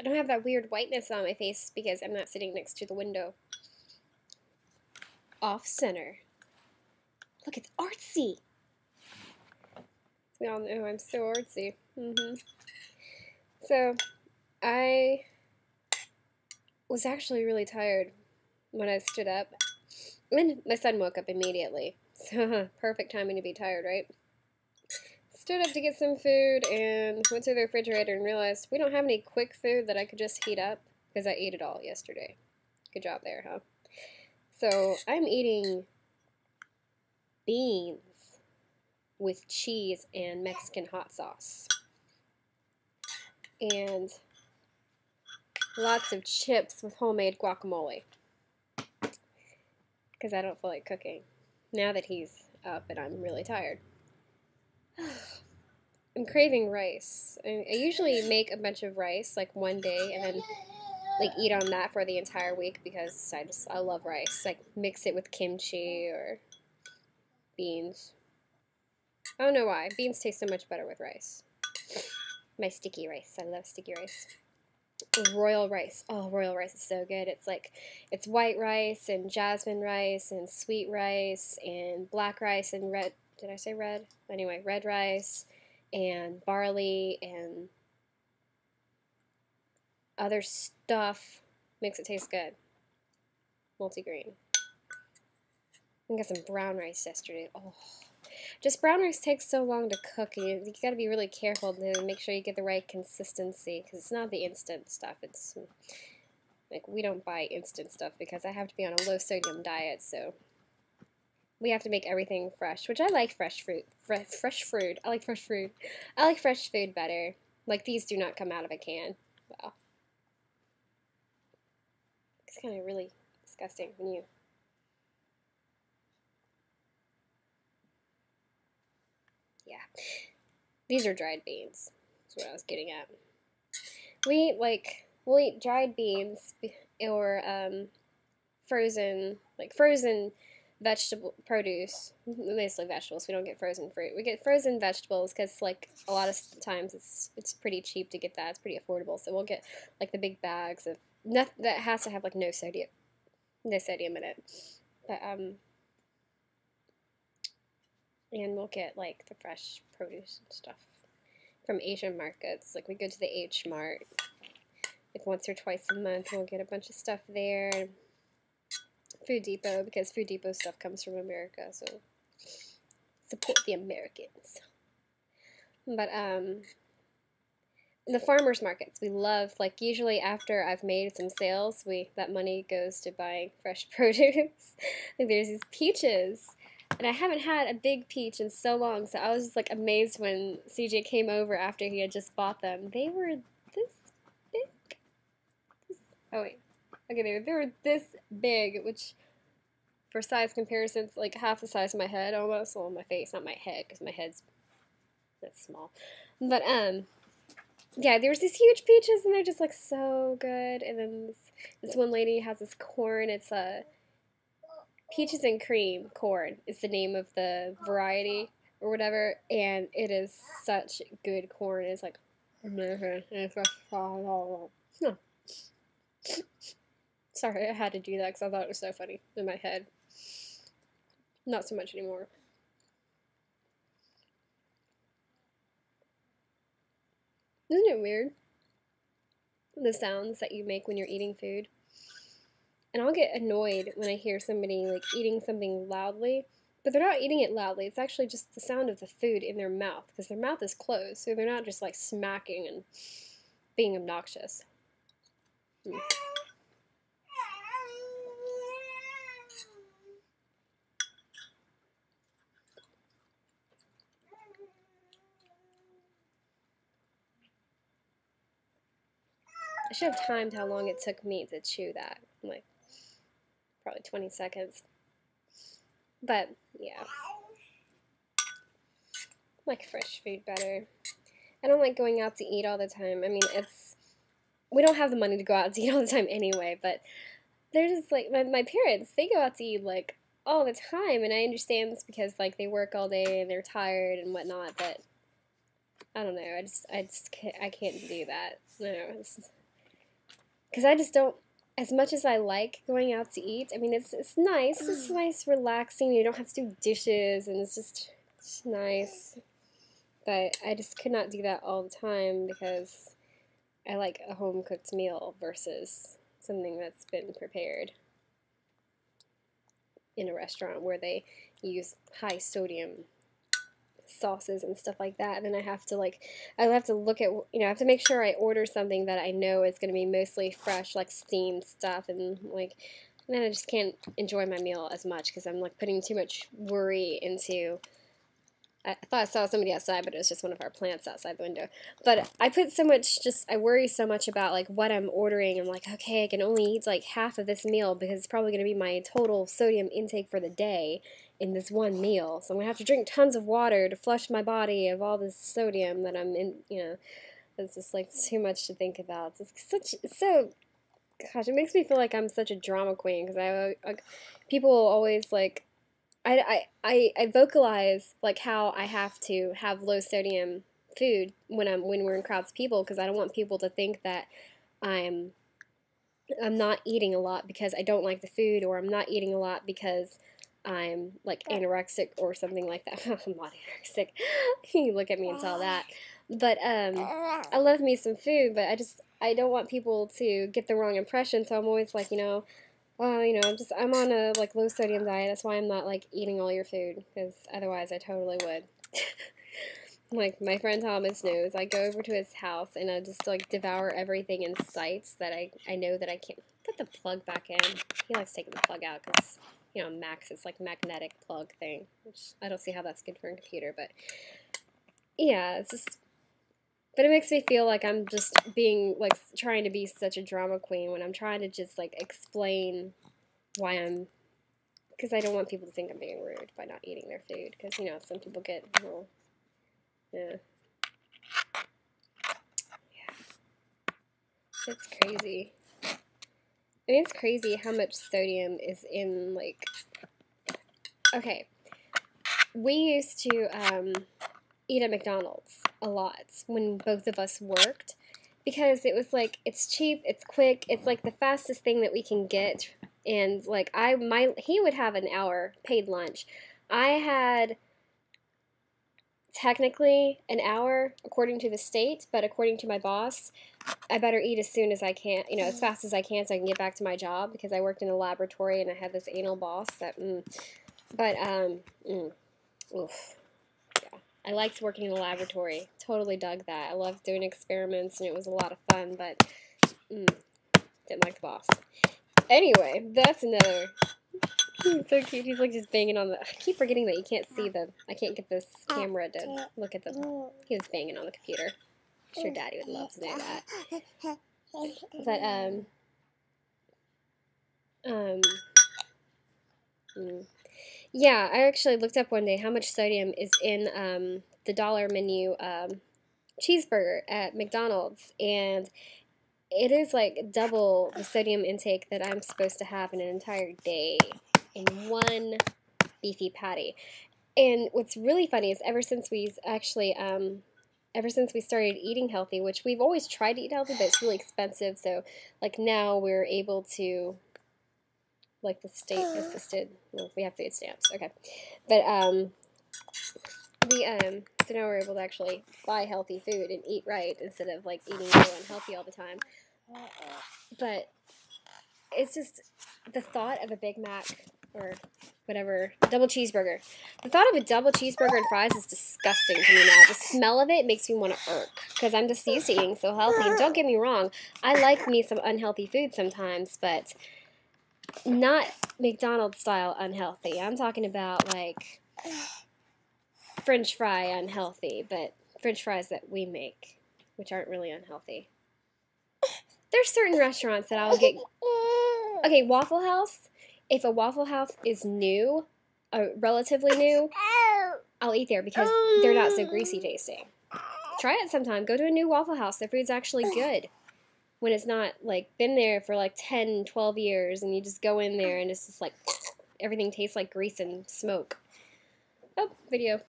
I don't have that weird whiteness on my face because I'm not sitting next to the window. Off center. Look, it's artsy. We all know I'm so artsy. So, I was actually really tired when I stood up. And my son woke up immediately. So, perfect timing to be tired, right? Stood up to get some food and went to the refrigerator and realized we don't have any quick food that I could just heat up because I ate it all yesterday. Good job there, huh? So, I'm eating beans with cheese and Mexican hot sauce. And lots of chips with homemade guacamole. Because I don't feel like cooking. Now that he's up and I'm really tired. I'm craving rice. I usually make a bunch of rice like one day and then like eat on that for the entire week because I love rice. Like mix it with kimchi or beans. I don't know why. Beans taste so much better with rice. My sticky rice. I love sticky rice. Royal rice. Oh, royal rice is so good. It's white rice and jasmine rice and sweet rice and black rice and red. Did I say red? Anyway, red rice and barley and other stuff. Makes it taste good. Multigrain. I got some brown rice yesterday. Oh. Just brown rice takes so long to cook. You gotta be really careful to make sure you get the right consistency because it's not the instant stuff. It's like we don't buy instant stuff because I have to be on a low sodium diet, so we have to make everything fresh. Which I like fresh fruit. Fresh fruit. I like fresh fruit. I like fresh food better. Like these do not come out of a can. Wow. It's kind of really disgusting when you. Yeah. These are dried beans. That's what I was getting at. We'll eat dried beans or frozen vegetable produce, mostly vegetables. We don't get frozen fruit. We get frozen vegetables because like a lot of times it's pretty cheap to get that. It's pretty affordable. So we'll get like the big bags of that has to have like no sodium in it. But and we'll get like the fresh produce and stuff from Asian markets. Like we go to the H Mart like once or twice a month. We'll get a bunch of stuff there. Food Depot, because Food Depot stuff comes from America, so support the Americans. But the farmers markets we love. Like usually after I've made some sales, that money goes to buying fresh produce. Like there's these peaches. And I haven't had a big peach in so long, so I was just like amazed when CJ came over after he had just bought them. They were this big. Oh wait, okay, they were this big, which for size comparisons, like half the size of my head almost. Well, my face, not my head, because my head's that's small. But yeah, there was these huge peaches, and they're just like so good. And then this one lady has this corn. It's peaches and cream corn is the name of the variety or whatever, and it is such good corn. It's like sorry, I had to do that because I thought it was so funny in my head. Not so much anymore. Isn't it weird? The sounds that you make when you're eating food. And I'll get annoyed when I hear somebody like eating something loudly, but they're not eating it loudly. It's actually just the sound of the food in their mouth because their mouth is closed, so they're not just like smacking and being obnoxious. I should have timed how long it took me to chew that. Like, probably 20 seconds. But, yeah. I like fresh food better. I don't like going out to eat all the time. I mean, we don't have the money to go out to eat all the time anyway, but they're just like, my parents, they go out to eat, like, all the time, and I understand this because, like, they work all day and they're tired and whatnot, but I don't know, I can't do that. No, because I just don't, as much as I like going out to eat, I mean, it's nice. It's nice, relaxing. You don't have to do dishes, and it's nice. But I just could not do that all the time because I like a home-cooked meal versus something that's been prepared in a restaurant where they use high sodium sauces and stuff like that. And then I have to look at, I have to make sure I order something that I know is going to be mostly fresh, like steamed stuff, and then I just can't enjoy my meal as much because I'm like putting too much worry into. I thought I saw somebody outside, but it was just one of our plants outside the window. But I put so much, I worry so much about like what I'm ordering. I'm like, okay, I can only eat like half of this meal because it's probably going to be my total sodium intake for the day in this one meal. So I'm going to have to drink tons of water to flush my body of all this sodium that I'm in, it's just like too much to think about. Gosh, it makes me feel like I'm such a drama queen because people always like, I vocalize like how I have to have low sodium food when we're in crowds of people because I don't want people to think that I'm not eating a lot because I don't like the food, or I'm not eating a lot because I'm like anorexic or something like that. I'm not anorexic. You look at me and tell that. But I love me some food, but I don't want people to get the wrong impression, so I'm always like, well, I'm on a like low sodium diet. That's why I'm not like eating all your food, because otherwise I totally would. Like my friend Thomas knows, I go over to his house and I just like devour everything in sight that I know that I can't put the plug back in. He likes taking the plug out because Max, it's like magnetic plug thing, which I don't see how that's good for a computer, but yeah, but it makes me feel like I'm just being, like, trying to be such a drama queen when I'm trying to just, like, explain why because I don't want people to think I'm being rude by not eating their food, because, some people get, well, yeah. It's crazy. I mean, it's crazy how much sodium is in, like, okay, we used to, eat at McDonald's a lot when both of us worked because it was like it's cheap, it's quick, it's like the fastest thing that we can get, and like he would have an hour paid lunch. I had technically an hour according to the state, but according to my boss, I better eat as soon as I can, as fast as I can so I can get back to my job because I worked in a laboratory and I had this anal boss that oof. I liked working in the laboratory. Totally dug that. I loved doing experiments, and it was a lot of fun, but didn't like the boss. Anyway, that's another. He's so cute. He's like just banging on the. I keep forgetting that you can't see I can't get this camera to look at the. He was banging on the computer. I'm sure Daddy would love to do that. But yeah, I actually looked up one day how much sodium is in the dollar menu cheeseburger at McDonald's, and it is like double the sodium intake that I'm supposed to have in an entire day in one beefy patty. And what's really funny is ever since we started eating healthy, which we've always tried to eat healthy, but it's really expensive, so like now we're able to, like the state assisted, well, we have food stamps, okay, but so now we're able to actually buy healthy food and eat right instead of like eating so unhealthy all the time. But it's just the thought of a Big Mac or whatever, double cheeseburger. The thought of a double cheeseburger and fries is disgusting to me now. The smell of it makes me want to irk because I'm just used to eating so healthy. And don't get me wrong, I like me some unhealthy food sometimes, but not McDonald's style unhealthy. I'm talking about like French fry unhealthy, but French fries that we make, which aren't really unhealthy. There's certain restaurants that I'll get. Okay, Waffle House. If a Waffle House is new, relatively new, I'll eat there because they're not so greasy tasting. Try it sometime. Go to a new Waffle House. Their food's actually good. When it's not like been there for like 10, 12 years and you just go in there and it's just like everything tastes like grease and smoke. Oh, video.